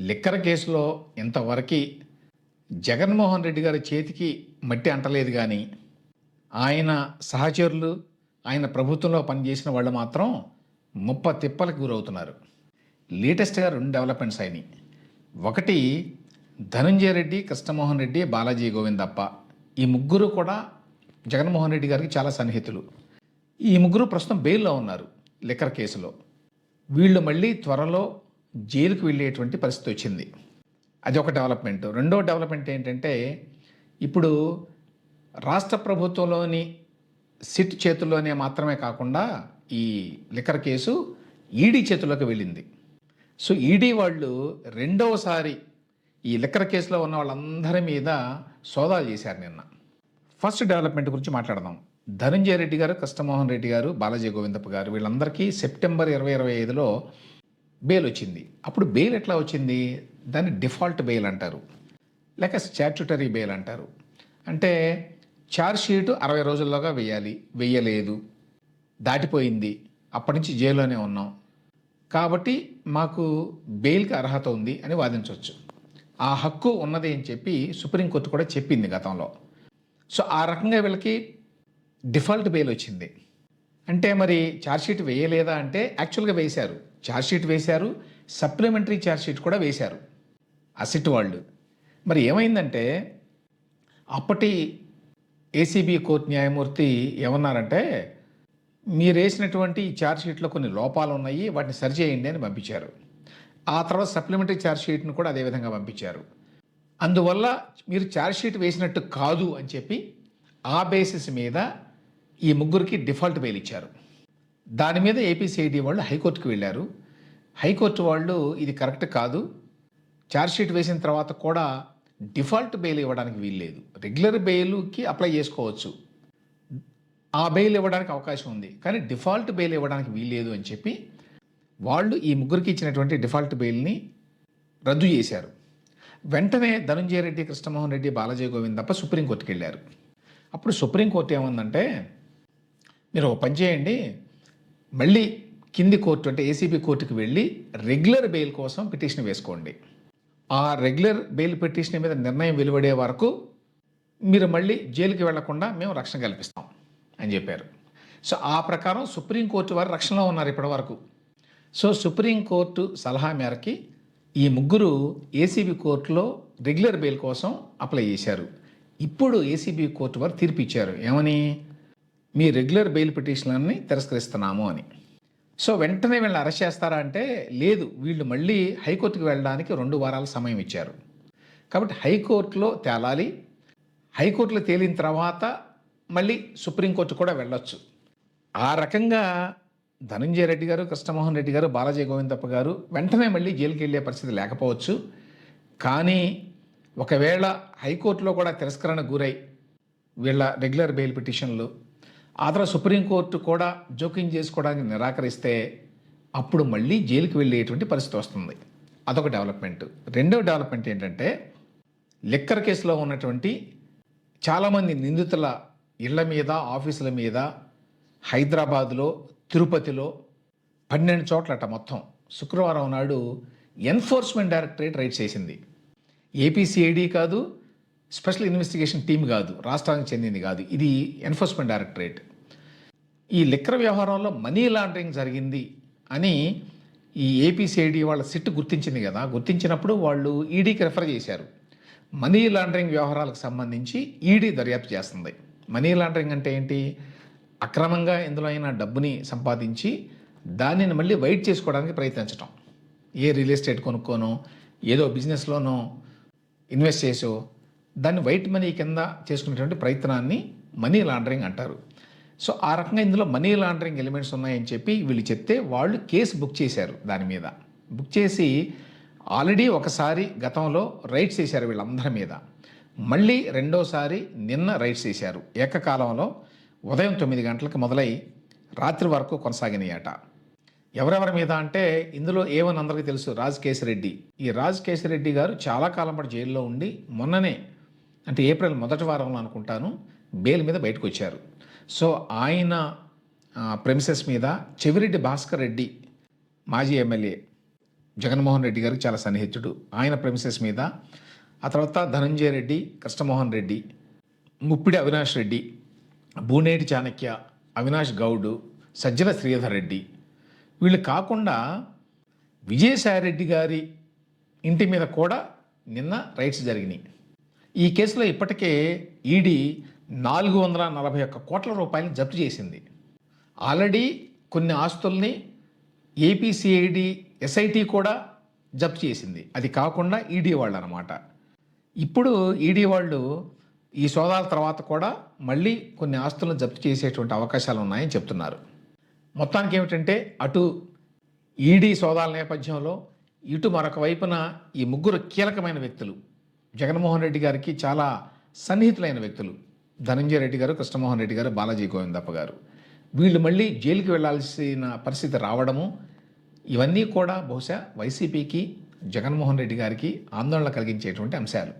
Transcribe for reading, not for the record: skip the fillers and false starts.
Liquor కేసులో ఇంతవరకు జగన్మోహన్ రెడ్డి గారి చేతికి మట్టి అంటలేదు కానీ ఆయన సహచరులు ఆయన ప్రభుత్వంలో పనిచేసిన వాళ్ళు మాత్రం ముప్ప తిప్పలకు గురవుతున్నారు. లేటెస్ట్గా 2 డెవలప్మెంట్స్ అయినాయి. ఒకటి, ధనంజయ రెడ్డి, కృష్ణమోహన్ రెడ్డి, బాలాజీ గోవిందప్ప ఈ ముగ్గురు కూడా జగన్మోహన్ రెడ్డి గారికి చాలా సన్నిహితులు. ఈ ముగ్గురు ప్రస్తుతం బెయిల్లో ఉన్నారు లిక్కర్ కేసులో. వీళ్ళు మళ్ళీ త్వరలో జైలుకు వెళ్ళేటువంటి పరిస్థితి వచ్చింది. అది ఒక డెవలప్మెంట్. రెండో డెవలప్మెంట్ ఏంటంటే, ఇప్పుడు రాష్ట్ర ప్రభుత్వంలోని సిట్ చేతుల్లోనే మాత్రమే కాకుండా ఈ లిక్కర్ కేసు ఈడీ చేతుల్లోకి వెళ్ళింది. సో ఈడీ వాళ్ళు రెండవసారి ఈ లిక్కర్ కేసులో ఉన్న వాళ్ళందరి మీద సోదాలు చేశారు నిన్న. ఫస్ట్ డెవలప్మెంట్ గురించి మాట్లాడదాం. ధనంజయ రెడ్డి గారు, కృష్ణమోహన్ రెడ్డి గారు, బాలాజీ గోవిందప్ప గారు వీళ్ళందరికీ సెప్టెంబర్ 2025లో బెయిల్ వచ్చింది. అప్పుడు బెయిల్ ఎట్లా వచ్చింది? దాన్ని డిఫాల్ట్ బెయిల్ అంటారు, లేక స్టాట్యుటరీ బెయిల్ అంటారు. అంటే ఛార్జ్ షీటు 60 రోజుల్లోగా వెయ్యలేదు, దాటిపోయింది, అప్పటి నుంచి జైల్లోనే ఉన్నాం కాబట్టి మాకు బెయిల్కి అర్హత ఉంది అని వాదించవచ్చు. ఆ హక్కు ఉన్నది అని చెప్పి సుప్రీంకోర్టు కూడా చెప్పింది గతంలో. సో ఆ రకంగా వీళ్ళకి డిఫాల్ట్ బెయిల్ వచ్చింది. అంటే మరి ఛార్జ్షీట్ వేయలేదా అంటే యాక్చువల్గా వేశారు. ఛార్జ్షీట్ వేశారు, సప్లిమెంటరీ ఛార్జ్షీట్ కూడా వేశారు అసిట్ వాళ్ళు. మరి ఏమైందంటే, అప్పటి ఏసీబీ కోర్టు న్యాయమూర్తి ఏమన్నారంటే, మీరు వేసినటువంటి ఈ ఛార్జ్షీట్లో కొన్ని లోపాలు ఉన్నాయి, వాటిని సరిచేయండి అని పంపించారు. ఆ తర్వాత సప్లిమెంటరీ ఛార్జ్షీట్ను కూడా అదేవిధంగా పంపించారు. అందువల్ల మీరు ఛార్జ్షీట్ వేసినట్టు కాదు అని చెప్పి ఆ బేసిస్ మీద ఈ ముగ్గురికి డిఫాల్ట్ బెయిల్ ఇచ్చారు. దాని మీద ఏపీసీఐడీ వాళ్ళు హైకోర్టుకు వెళ్ళారు. హైకోర్టు వాళ్ళు ఇది కరెక్ట్ కాదు, ఛార్జ్షీట్ వేసిన తర్వాత కూడా డిఫాల్ట్ బెయిల్ ఇవ్వడానికి వీల్లేదు, రెగ్యులర్ బెయిల్కి అప్లై చేసుకోవచ్చు, ఆ బెయిల్ ఇవ్వడానికి అవకాశం ఉంది, కానీ డిఫాల్ట్ బెయిల్ ఇవ్వడానికి వీల్లేదు అని చెప్పి వాళ్ళు ఈ ముగ్గురికి ఇచ్చినటువంటి డిఫాల్ట్ బెయిల్ని రద్దు చేశారు. వెంటనే ధనంజయ రెడ్డి, కృష్ణమోహన్ రెడ్డి, బాలాజీ గోవిందప్ప సుప్రీంకోర్టుకి వెళ్ళారు. అప్పుడు సుప్రీంకోర్టు ఏమందంటే, మీరు ఒక పని చేయండి, మళ్ళీ కింది కోర్టు అంటే ఏసీబీ కోర్టుకి వెళ్ళి రెగ్యులర్ బెయిల్ కోసం పిటిషన్ వేసుకోండి. ఆ రెగ్యులర్ బెయిల్ పిటిషన్ మీద నిర్ణయం వెలువడే వరకు మీరు మళ్ళీ జైలుకి వెళ్లకుండా మేము రక్షణ కల్పిస్తాం అని చెప్పారు. సో ఆ ప్రకారం సుప్రీంకోర్టు వారు రక్షణలో ఉన్నారు ఇప్పటి వరకు. సో సుప్రీంకోర్టు సలహా మేరకి ఈ ముగ్గురు ఏసీబీ కోర్టులో రెగ్యులర్ బెయిల్ కోసం అప్లై చేశారు. ఇప్పుడు ఏసీబీ కోర్టు వారు తీర్పు ఇచ్చారు. ఏమని? మీ రెగ్యులర్ బెయిల్ పిటిషన్లని తిరస్కరిస్తున్నాము అని. సో వెంటనే వీళ్ళని అరెస్ట్ చేస్తారా అంటే లేదు, వీళ్ళు మళ్ళీ హైకోర్టుకు వెళ్ళడానికి 2 వారాల సమయం ఇచ్చారు. కాబట్టి హైకోర్టులో తేలాలి, హైకోర్టులో తేలిన తర్వాత మళ్ళీ సుప్రీంకోర్టు కూడా వెళ్ళొచ్చు. ఆ రకంగా ధనంజయ రెడ్డి గారు, కృష్ణమోహన్ రెడ్డి గారు, బాలాజీ గోవిందప్ప గారు వెంటనే మళ్ళీ జైలుకి వెళ్ళే పరిస్థితి లేకపోవచ్చు. కానీ ఒకవేళ హైకోర్టులో కూడా తిరస్కరణకు గురై వీళ్ళ రెగ్యులర్ బెయిల్ పిటిషన్లు ఆ తర్వాత సుప్రీంకోర్టు కూడా జోక్యం చేసుకోవడానికి నిరాకరిస్తే అప్పుడు మళ్ళీ జైలుకి వెళ్ళేటువంటి పరిస్థితి వస్తుంది. అదొక డెవలప్మెంట్. రెండవ డెవలప్మెంట్ ఏంటంటే, లిక్కర్ కేసులో ఉన్నటువంటి చాలామంది నిందితుల ఇళ్ల మీద, ఆఫీసుల మీద హైదరాబాదులో, తిరుపతిలో 12 చోట్లట మొత్తం శుక్రవారం నాడు ఎన్ఫోర్స్మెంట్ డైరెక్టరేట్ రైడ్ చేసింది. ఏపీసీఐడీ కాదు, స్పెషల్ ఇన్వెస్టిగేషన్ టీమ్ కాదు, రాష్ట్రానికి చెందింది కాదు, ఇది ఎన్ఫోర్స్మెంట్ డైరెక్టరేట్. ఈ లిక్కర్ వ్యవహారంలో మనీ లాండరింగ్ జరిగింది అని ఈ ఏపీసీఐడీ వాళ్ళ సిట్ గుర్తించింది కదా. గుర్తించినప్పుడు వాళ్ళు ఈడీకి రెఫర్ చేశారు. మనీ లాండరింగ్ వ్యవహారాలకు సంబంధించి ఈడీ దర్యాప్తు చేస్తుంది. మనీ లాండరింగ్ అంటే ఏంటి? అక్రమంగా ఎందులో అయినా డబ్బుని సంపాదించి దానిని మళ్ళీ వైట్ చేసుకోవడానికి ప్రయత్నించడం. ఏ రియల్ ఎస్టేట్ కొనుక్కోనో, ఏదో బిజినెస్లోనో ఇన్వెస్ట్ చేసో దాన్ని వైట్ మనీ కింద చేసుకునేటువంటి ప్రయత్నాన్ని మనీ లాండరింగ్ అంటారు. సో ఆ రకంగా ఇందులో మనీ లాండరింగ్ ఎలిమెంట్స్ ఉన్నాయని చెప్పి వీళ్ళు చెప్తే వాళ్ళు కేసు బుక్ చేశారు. దాని మీద బుక్ చేసి ఆల్రెడీ ఒకసారి గతంలో రైడ్స్ చేశారు వీళ్ళందరి మీద. మళ్ళీ రెండోసారి నిన్న రైడ్స్ చేశారు. ఏకకాలంలో ఉదయం 9 గంటలకు మొదలై రాత్రి వరకు కొనసాగినాయట. ఎవరెవరి మీద అంటే, ఇందులో ఏమని అందరికీ తెలుసు, రాజ్ కేశిరెడ్డి. ఈ రాజ్ కేశిరెడ్డి గారు చాలా కాలం పాటు జైల్లో ఉండి మొన్ననే అంటే ఏప్రిల్ మొదటి వారంలో అనుకుంటాను బెయిల్ మీద బయటకు వచ్చారు. సో ఆయన ప్రెమిసెస్ మీద చెవిరెడ్డి భాస్కర్ రెడ్డి, మాజీ ఎమ్మెల్యే, జగన్మోహన్ రెడ్డి గారికి చాలా సన్నిహితుడు. ఆయన ప్రెమిసెస్ మీద ఆ తర్వాత ధనంజయ రెడ్డి, కృష్ణమోహన్ రెడ్డి, ముప్పిడి అవినాష్ రెడ్డి, బూనేటి చాణక్య, అవినాష్ గౌడ్, సజ్జల శ్రీధర్ రెడ్డి, వీళ్ళు కాకుండా విజయసాయిరెడ్డి గారి ఇంటి మీద కూడా నిన్న రైడ్స్ జరిగినాయి. ఈ కేసులో ఇప్పటికే ఈడీ 441 కోట్ల రూపాయలు జప్తు చేసింది. ఆల్రెడీ కొన్ని ఆస్తుల్ని ఏపీసీఐడి ఎస్ఐటి కూడా జప్తు చేసింది. అది కాకుండా ఈడీ వాళ్ళు అనమాట. ఇప్పుడు ఈడీ వాళ్ళు ఈ సోదాల తర్వాత కూడా మళ్ళీ కొన్ని ఆస్తులను జప్తు చేసేటువంటి అవకాశాలు ఉన్నాయని చెప్తున్నారు. మొత్తానికి ఏమిటంటే అటు ఈడీ సోదాల నేపథ్యంలో ఇటు మరొక వైపున ఈ ముగ్గురు కీలకమైన వ్యక్తులు జగన్మోహన్ రెడ్డి గారికి చాలా సన్నిహితులైన వ్యక్తులు ధనంజయ రెడ్డి గారు, కృష్ణమోహన్ రెడ్డి గారు, బాలాజీ గోవిందప్ప గారు, వీళ్ళు మళ్ళీ జైలుకి వెళ్లాల్సిన పరిస్థితి రావడము, ఇవన్నీ కూడా బహుశా వైసీపీకి, జగన్మోహన్ రెడ్డి గారికి ఆందోళన కలిగించేటువంటి అంశాలు.